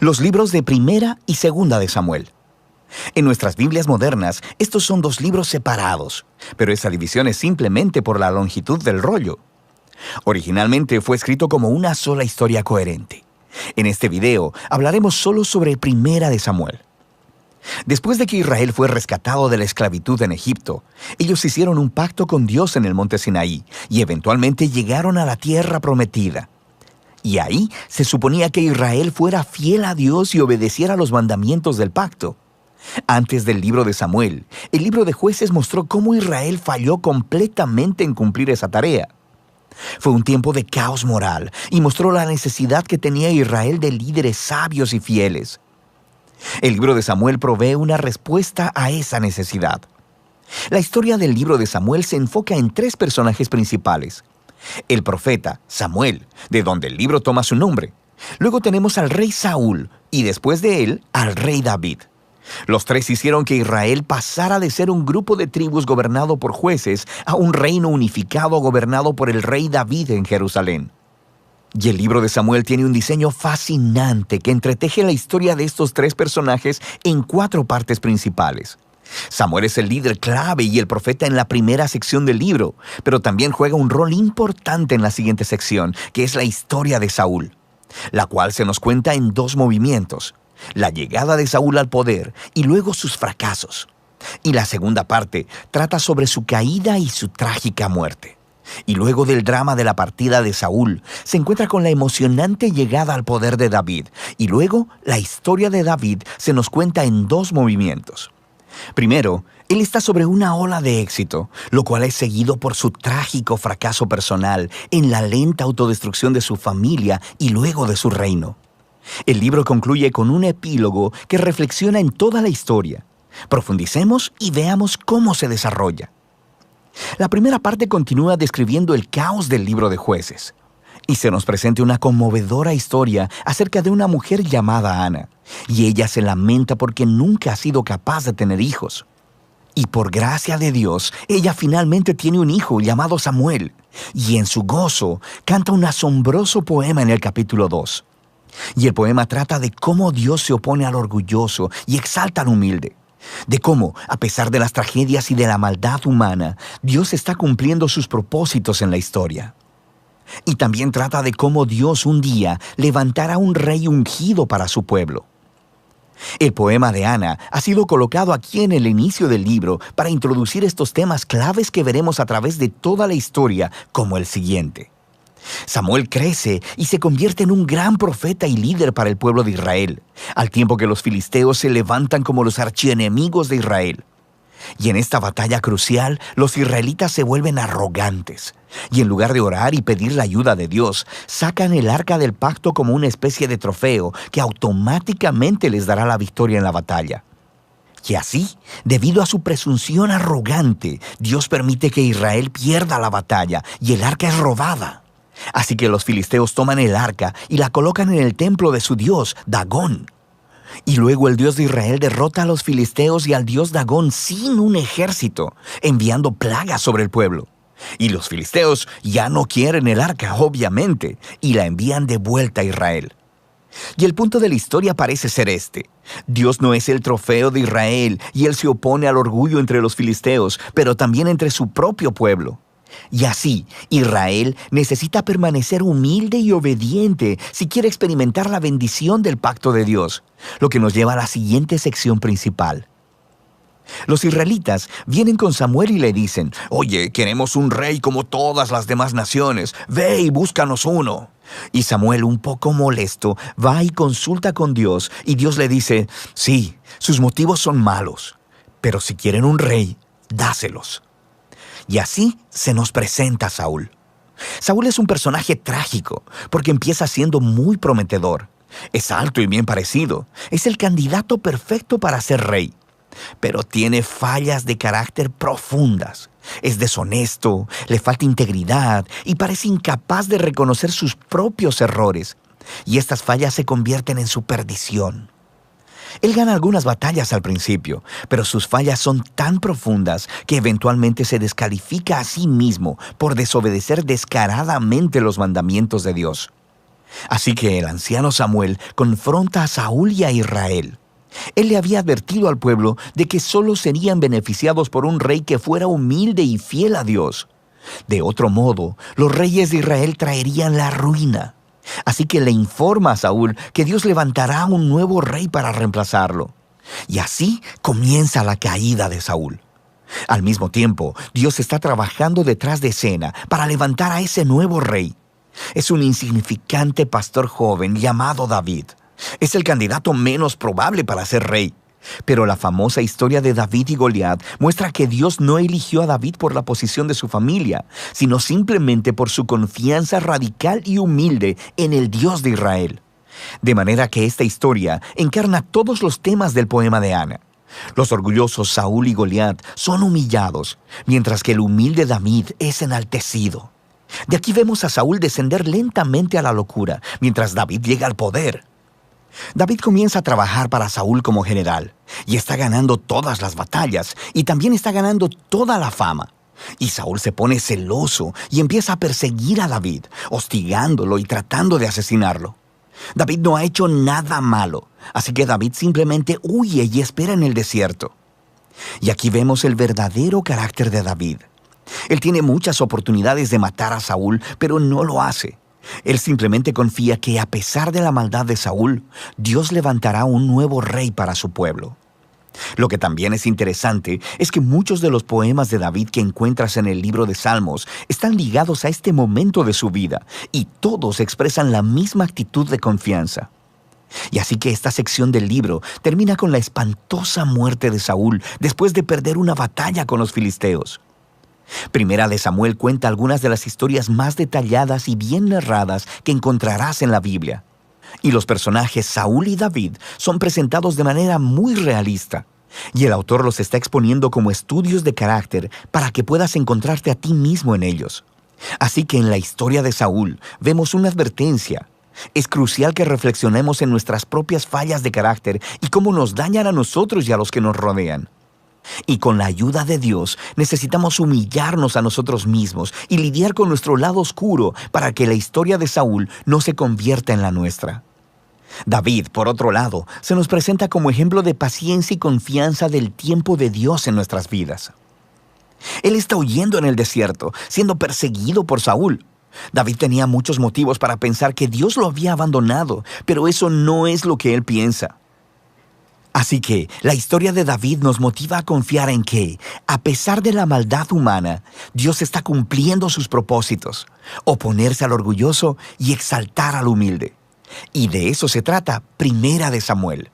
los libros de Primera y Segunda de Samuel. En nuestras Biblias modernas, estos son dos libros separados, pero esa división es simplemente por la longitud del rollo. Originalmente fue escrito como una sola historia coherente. En este video hablaremos solo sobre Primera de Samuel. Después de que Israel fue rescatado de la esclavitud en Egipto, ellos hicieron un pacto con Dios en el monte Sinaí y eventualmente llegaron a la tierra prometida. Y ahí se suponía que Israel fuera fiel a Dios y obedeciera los mandamientos del pacto. Antes del libro de Samuel, el libro de Jueces mostró cómo Israel falló completamente en cumplir esa tarea. Fue un tiempo de caos moral y mostró la necesidad que tenía Israel de líderes sabios y fieles. El libro de Samuel provee una respuesta a esa necesidad. La historia del libro de Samuel se enfoca en tres personajes principales. El profeta, Samuel, de donde el libro toma su nombre. Luego tenemos al rey Saúl y después de él, al rey David. Los tres hicieron que Israel pasara de ser un grupo de tribus gobernado por jueces a un reino unificado gobernado por el rey David en Jerusalén. Y el libro de Samuel tiene un diseño fascinante que entreteje la historia de estos tres personajes en 4 partes principales. Samuel es el líder clave y el profeta en la primera sección del libro, pero también juega un rol importante en la siguiente sección, que es la historia de Saúl, la cual se nos cuenta en 2 movimientos: la llegada de Saúl al poder y luego sus fracasos. Y la segunda parte trata sobre su caída y su trágica muerte. Y luego del drama de la partida de Saúl, se encuentra con la emocionante llegada al poder de David. Y luego, la historia de David se nos cuenta en 2 movimientos. Primero, él está sobre una ola de éxito, lo cual es seguido por su trágico fracaso personal en la lenta autodestrucción de su familia y luego de su reino. El libro concluye con un epílogo que reflexiona en toda la historia. Profundicemos y veamos cómo se desarrolla. La primera parte continúa describiendo el caos del libro de Jueces. Y se nos presenta una conmovedora historia acerca de una mujer llamada Ana. Y ella se lamenta porque nunca ha sido capaz de tener hijos. Y por gracia de Dios, ella finalmente tiene un hijo llamado Samuel. Y en su gozo, canta un asombroso poema en el capítulo 2. Y el poema trata de cómo Dios se opone al orgulloso y exalta al humilde. De cómo, a pesar de las tragedias y de la maldad humana, Dios está cumpliendo sus propósitos en la historia. Y también trata de cómo Dios un día levantará un rey ungido para su pueblo. El poema de Ana ha sido colocado aquí en el inicio del libro para introducir estos temas claves que veremos a través de toda la historia, como el siguiente. Samuel crece y se convierte en un gran profeta y líder para el pueblo de Israel, al tiempo que los filisteos se levantan como los archienemigos de Israel. Y en esta batalla crucial, los israelitas se vuelven arrogantes, y en lugar de orar y pedir la ayuda de Dios, sacan el arca del pacto como una especie de trofeo que automáticamente les dará la victoria en la batalla. Y así, debido a su presunción arrogante, Dios permite que Israel pierda la batalla y el arca es robada. Así que los filisteos toman el arca y la colocan en el templo de su dios, Dagón. Y luego el Dios de Israel derrota a los filisteos y al dios Dagón sin un ejército, enviando plagas sobre el pueblo. Y los filisteos ya no quieren el arca, obviamente, y la envían de vuelta a Israel. Y el punto de la historia parece ser este: Dios no es el trofeo de Israel y Él se opone al orgullo entre los filisteos, pero también entre su propio pueblo. Y así, Israel necesita permanecer humilde y obediente si quiere experimentar la bendición del pacto de Dios, lo que nos lleva a la siguiente sección principal. Los israelitas vienen con Samuel y le dicen: «Oye, queremos un rey como todas las demás naciones. Ve y búscanos uno». Y Samuel, un poco molesto, va y consulta con Dios, y Dios le dice: «Sí, sus motivos son malos, pero si quieren un rey, dáselos». Y así se nos presenta Saúl. Saúl es un personaje trágico porque empieza siendo muy prometedor. Es alto y bien parecido. Es el candidato perfecto para ser rey. Pero tiene fallas de carácter profundas. Es deshonesto, le falta integridad y parece incapaz de reconocer sus propios errores. Y estas fallas se convierten en su perdición. Él gana algunas batallas al principio, pero sus fallas son tan profundas que eventualmente se descalifica a sí mismo por desobedecer descaradamente los mandamientos de Dios. Así que el anciano Samuel confronta a Saúl y a Israel. Él le había advertido al pueblo de que solo serían beneficiados por un rey que fuera humilde y fiel a Dios. De otro modo, los reyes de Israel traerían la ruina. Así que le informa a Saúl que Dios levantará un nuevo rey para reemplazarlo. Y así comienza la caída de Saúl. Al mismo tiempo, Dios está trabajando detrás de escena para levantar a ese nuevo rey. Es un insignificante pastor joven llamado David. Es el candidato menos probable para ser rey. Pero la famosa historia de David y Goliat muestra que Dios no eligió a David por la posición de su familia, sino simplemente por su confianza radical y humilde en el Dios de Israel. De manera que esta historia encarna todos los temas del poema de Ana. Los orgullosos Saúl y Goliat son humillados, mientras que el humilde David es enaltecido. De aquí vemos a Saúl descender lentamente a la locura, mientras David llega al poder. David comienza a trabajar para Saúl como general, y está ganando todas las batallas, y también está ganando toda la fama. Y Saúl se pone celoso y empieza a perseguir a David, hostigándolo y tratando de asesinarlo. David no ha hecho nada malo, así que David simplemente huye y espera en el desierto. Y aquí vemos el verdadero carácter de David. Él tiene muchas oportunidades de matar a Saúl, pero no lo hace. Él simplemente confía que a pesar de la maldad de Saúl, Dios levantará un nuevo rey para su pueblo. Lo que también es interesante es que muchos de los poemas de David que encuentras en el libro de Salmos están ligados a este momento de su vida y todos expresan la misma actitud de confianza. Y así que esta sección del libro termina con la espantosa muerte de Saúl después de perder una batalla con los filisteos. Primera de Samuel cuenta algunas de las historias más detalladas y bien narradas que encontrarás en la Biblia. Y los personajes Saúl y David son presentados de manera muy realista. Y el autor los está exponiendo como estudios de carácter para que puedas encontrarte a ti mismo en ellos. Así que en la historia de Saúl vemos una advertencia. Es crucial que reflexionemos en nuestras propias fallas de carácter y cómo nos dañan a nosotros y a los que nos rodean. Y con la ayuda de Dios necesitamos humillarnos a nosotros mismos y lidiar con nuestro lado oscuro para que la historia de Saúl no se convierta en la nuestra. David, por otro lado, se nos presenta como ejemplo de paciencia y confianza del tiempo de Dios en nuestras vidas. Él está huyendo en el desierto, siendo perseguido por Saúl. David tenía muchos motivos para pensar que Dios lo había abandonado, pero eso no es lo que él piensa. Así que la historia de David nos motiva a confiar en que, a pesar de la maldad humana, Dios está cumpliendo sus propósitos, oponerse al orgulloso y exaltar al humilde. Y de eso se trata Primera de Samuel.